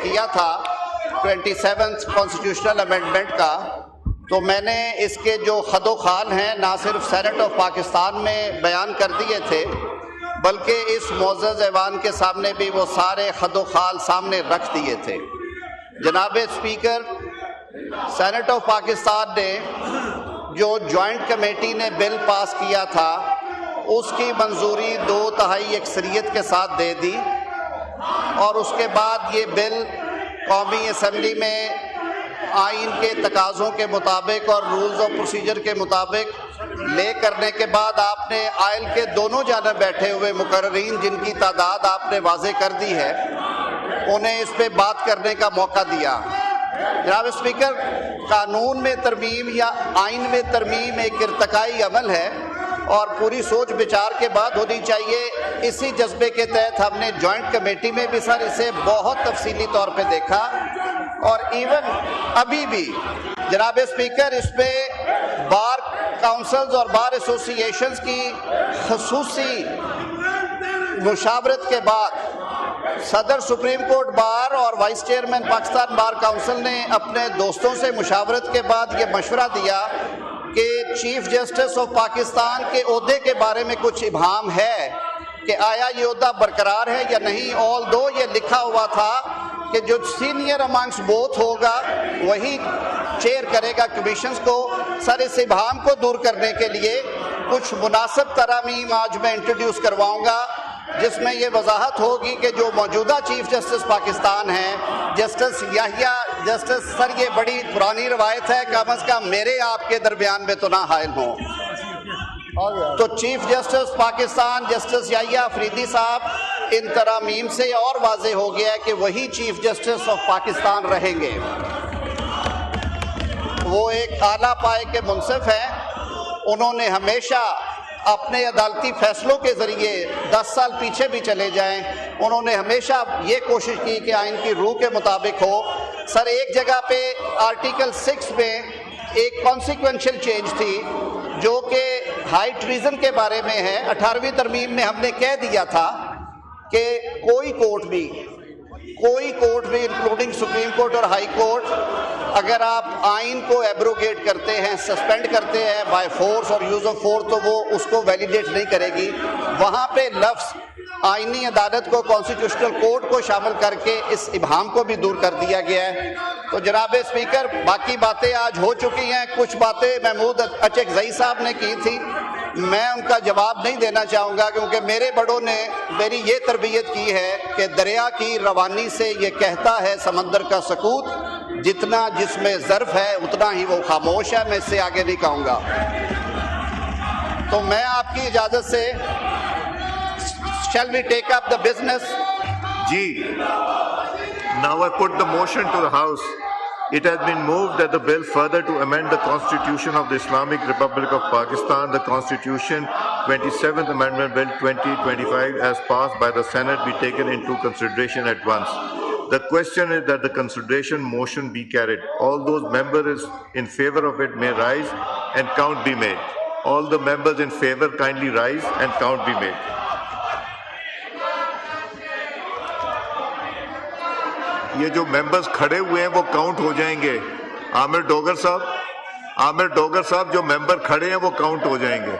किया था 27th constitutional amendment का, तो मैंने इसके जो खदोखाल हैं ना सिर्फ सेनेट ऑफ पाकिस्तान में बयान कर दिए थे, बल्कि इस मोअज़्ज़ज़ ऐवान के सामने भी वो सारे खदोखाल सामने रख दिए थे। जनाब स्पीकर, सेनेट ऑफ पाकिस्तान ने जो जॉइंट कमेटी ने बिल पास किया था उसकी मंजूरी 2/3 अक्सरियत के साथ दे दी, और उसके बाद ये बिल कौमी असम्बली में आइन के तकाज़ों के मुताबिक और रूल्स ऑफ प्रोसीजर के मुताबिक ले करने के बाद आपने आयल के दोनों जानब बैठे हुए मुकर्रीन, जिनकी तादाद आपने वाज़े कर दी है, उन्हें इस पर बात करने का मौका दिया। जनाब स्पीकर, कानून में तरमीम या आइन में तरमीम एक इर्तकाई अमल है और पूरी सोच विचार के बाद होनी चाहिए। इसी जज्बे के तहत हमने जॉइंट कमेटी में भी सर इसे बहुत तफसीली तौर पे देखा, और इवन अभी भी जनाब स्पीकर इस पे बार काउंसिल्स और बार एसोसिएशंस की खसूसी मुशावरत के बाद सदर सुप्रीम कोर्ट बार और vice chairman Pakistan bar council ने अपने दोस्तों से मुशावरत के बाद ये मशवरा दिया कि चीफ जस्टिस ऑफ पाकिस्तान के ओहदे के बारे में कुछ इबाम है कि आया ये ओहदा बरकरार है या नहीं। ऑल दो ये लिखा हुआ था कि जो सीनियर अमंग्स बोथ होगा वही चेयर करेगा कमीशंस को। सर, इस इबाम को दूर करने के लिए कुछ मुनासिब तरामीम आज मैं इंट्रोड्यूस करवाऊंगा, जिसमें ये वजाहत होगी कि जो मौजूदा चीफ जस्टिस पाकिस्तान हैं जस्टिस याहिया जस्टिस, सर ये बड़ी पुरानी रवायत है, कम अज़ कम मेरे आपके दरमियान में तो ना हायल हो। तो chief justice Pakistan justice Yahya Afridi साहब, इन तरामीम से और वाजे हो गया है कि वही चीफ जस्टिस ऑफ पाकिस्तान रहेंगे। वो एक आला पाए के मुंसिफ हैं, उन्होंने हमेशा अपने अदालती फैसलों के ज़रिए 10 साल पीछे भी चले जाएं, उन्होंने हमेशा ये कोशिश की कि आइन की रूह के मुताबिक हो। सर, एक जगह पे आर्टिकल 6 में एक कॉन्सिक्वेंशियल चेंज थी जो कि हाई ट्रीजन के बारे में है। 18वीं तरमीम में हमने कह दिया था कि कोई कोर्ट भी इंक्लूडिंग सुप्रीम कोर्ट और हाई कोर्ट, अगर आप आइन को एब्रोगेट करते हैं, सस्पेंड करते हैं बाय फोर्स और यूज़ ऑफ फोर्स, तो वो उसको वैलिडेट नहीं करेगी। वहाँ पे लफ्ज़ आइनी अदालत को, कॉन्स्टिट्यूशनल कोर्ट को शामिल करके इस इबाम को भी दूर कर दिया गया है। तो जनाब स्पीकर, बाकी बातें आज हो चुकी हैं। कुछ बातें महमूद अचकज़ई साहब ने की थी, मैं उनका जवाब नहीं देना चाहूँगा, क्योंकि मेरे बड़ों ने मेरी ये तरबियत की है कि दरिया की रवानी से ये कहता है समंदर का सकूत, जितना जिसमें ज़र्फ़ है उतना ही वो खामोश है। मैं इससे आगे नहीं कहूँगा। तो मैं आपकी इजाज़त से, shall we take up the business? Ji, now I put the motion to the House. It has been moved that the bill further to amend the Constitution of the Islamic Republic of Pakistan, the Constitution 27th Amendment Bill 2025 as passed by the Senate, be taken into consideration at once. The question is that the consideration motion be carried. All those members in favor of it may rise and count be made. All the members in favor kindly rise and count be made. ये जो members खड़े हुए हैं वो count हो जाएंगे। आमिर डोगर साहब जो मेंबर खड़े हैं वो काउंट हो जाएंगे।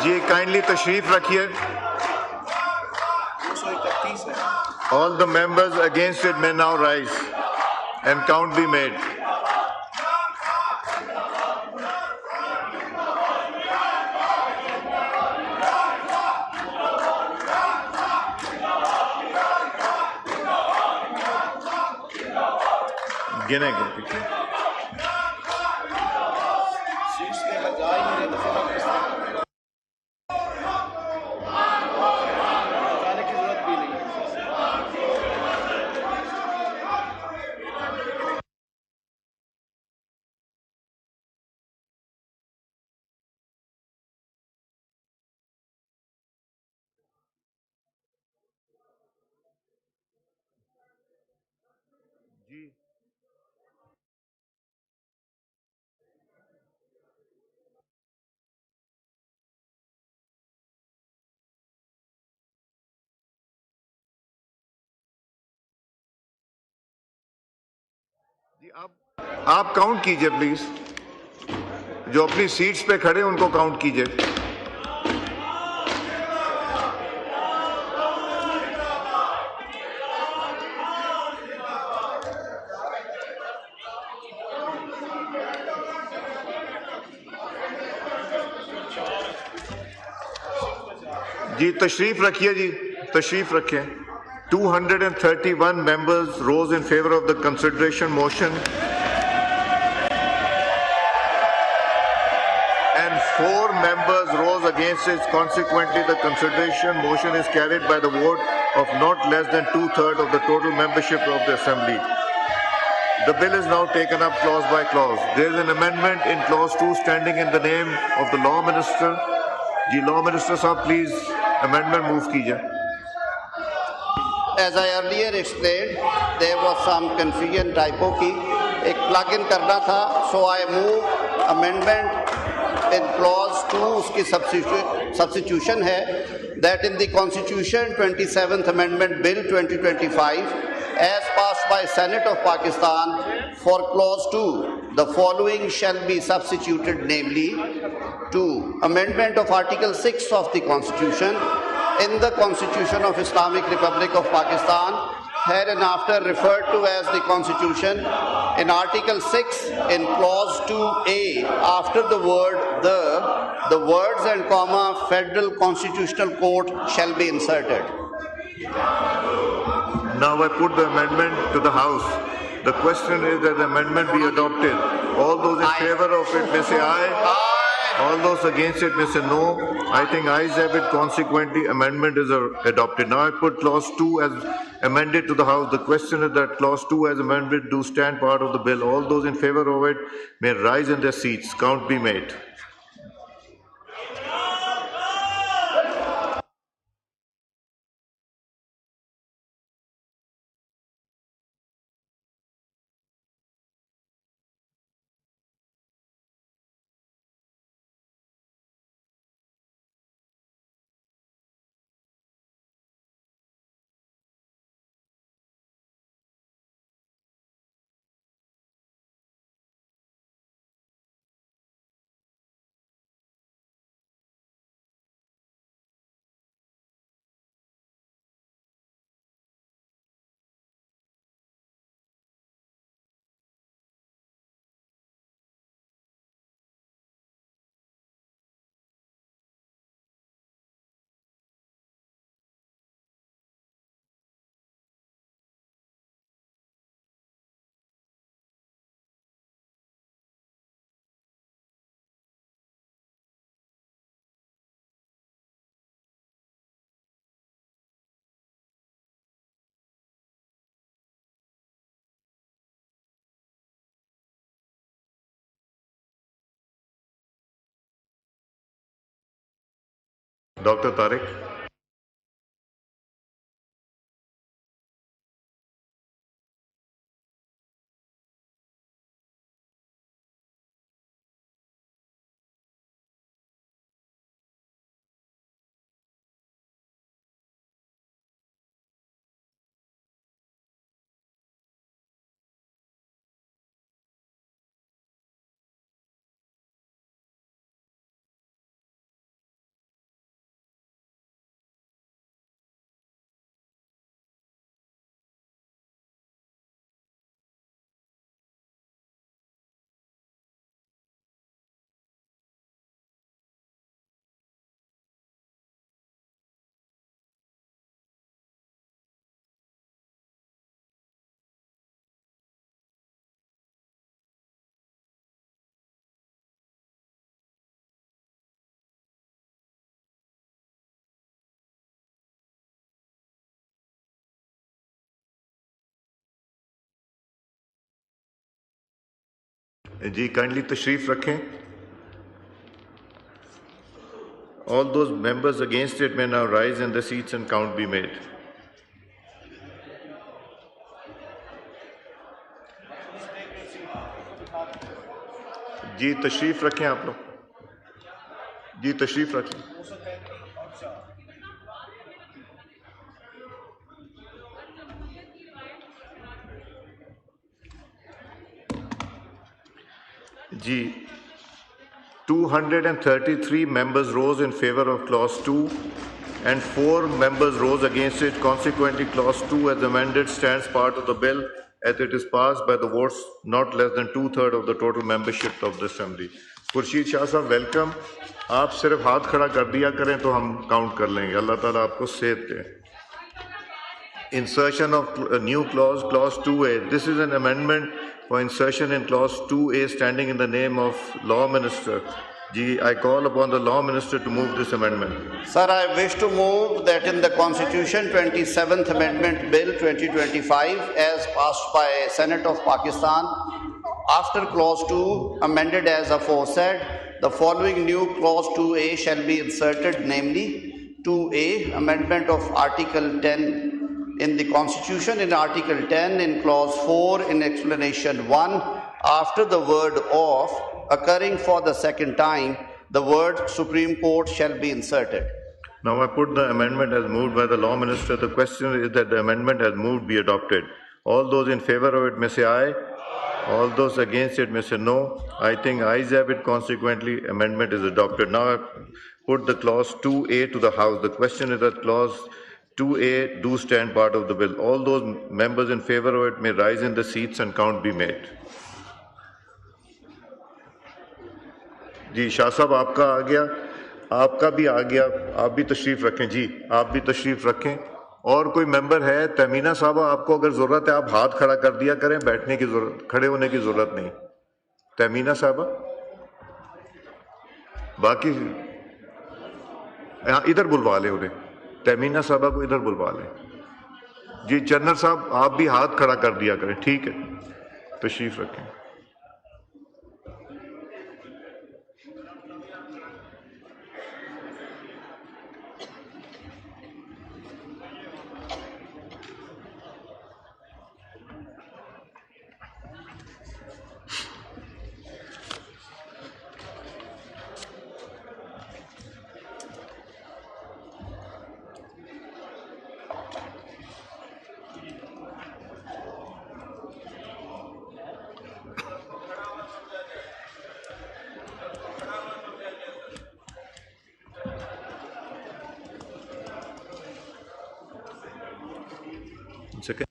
जी काइंडली तशरीफ रखिए. All the members against it may now rise and count be made. गिनेंगे. जी आप काउंट कीजिए प्लीज. जो अपनी सीट्स पे खड़े हैं उनको काउंट कीजिए. जी तशरीफ रखिए. जी तशरीफ रखें. 231 members rose in favor of the consideration motion and 4 members rose against it. Consequently, the consideration motion is carried by the vote of not less than 2/3 of the total membership of the Assembly. The bill is now taken up clause by clause. There is an amendment in clause 2 standing in the name of the Law Minister. Ji Law Minister Sahab, please amendment move कीजिए. As I earlier explained, there was some confusion typo की एक plug in करना था, so I move amendment in clause 2 उसकी substitution है that in the Constitution 27th Amendment Bill 2025 as passed by Senate of Pakistan for clause 2 the following shall be substituted, namely 2. Amendment of Article 6 of the Constitution in the Constitution of Islamic Republic of Pakistan, hereinafter referred to as the Constitution, in Article 6 in clause 2A after the word the words and comma Federal Constitutional Court shall be inserted. Now I put the amendment to the House. The question is that the amendment be adopted. All those in favor of it may say aye. All those against it may say no. I think ayes have it. Consequently, amendment is adopted. Now I put clause 2 as amended to the House. The question is that clause 2 as amended do stand part of the bill. All those in favor of it may rise in their seats. Count be made. Dr. Tariq. जी kindly तशरीफ रखें. All those members against it may now rise and the seats and count be made. जी तशरीफ रखें आप लोग. जी तशरीफ रखें. जी 233 members rose in favor of clause 2 and 4 members rose against it. Consequently, clause 2 as amended stands part of the bill as it is passed by the votes not less than 2/3 of the total membership of the assembly. Khurshid Shah साहब welcome. आप सिर्फ हाथ खड़ा कर दिया करें तो हम काउंट कर लेंगे. अल्लाह ताला आपको सेहत दे. Insertion of a new clause, clause 2A. This is an amendment for insertion in clause 2A standing in the name of Law Minister. I call upon the Law Minister to move this amendment. Sir, I wish to move that in the Constitution 27th Amendment Bill 2025 as passed by Senate of Pakistan, after clause 2 amended as aforesaid, the following new clause 2A shall be inserted, namely 2A, amendment of Article 10 in the Constitution, in Article 10, in clause 4, in explanation 1, after the word "of" occurring for the second time, the word "Supreme Court" shall be inserted. Now I put the amendment as moved by the Law Minister. The question is that the amendment as moved be adopted. All those in favor of it may say aye. All those against it may say no. I think ayes have it. Consequently, amendment is adopted. Now I put the clause 2A to the House. The question is that clause 2A do stand part of the bill. All those members in favor of it may rise in the seats and count be made. जी शाह साहब आपका आ गया, आपका भी आ गया, आप भी तशरीफ रखें. जी आप भी तशरीफ रखें. और कोई मेंबर है? तमीना साहब आपको अगर जरूरत है आप हाथ खड़ा कर दिया करें, बैठने की जरूरत, खड़े होने की जरूरत नहीं. तमीना साहब बाकी इधर बुलवा ले उन्हें. तमीना साहबा को इधर बुलवा लें. जी चन्नर साहब आप भी हाथ खड़ा कर दिया करें. ठीक है, तशरीफ रखें. Second.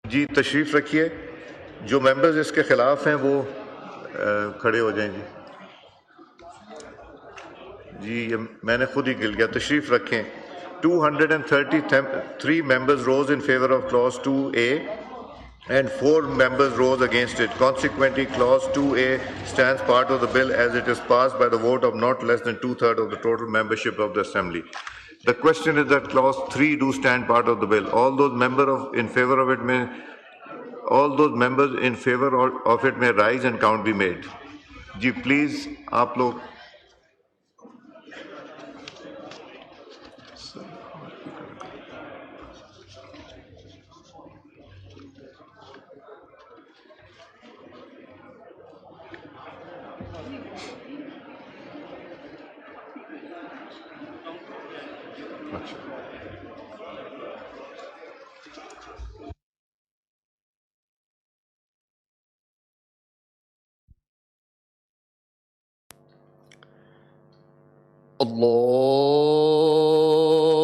जी तशरीफ रखिए. जो मेंबर्स इसके खिलाफ हैं वो खड़े हो जाएं. जी ये मैंने खुद ही गिल गया. तशरीफ रखें. 233 members rose in favor of clause 2A and 4 members rose against it. Consequently, clause 2A stands part of the bill as it is passed by the vote of not less than 2/3 of the total membership of the assembly. The question is that clause 3 do stand part of the bill. All those members in favor of it may rise and count be made. जी please आप लोग अच्छा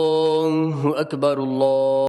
الله أكبر الله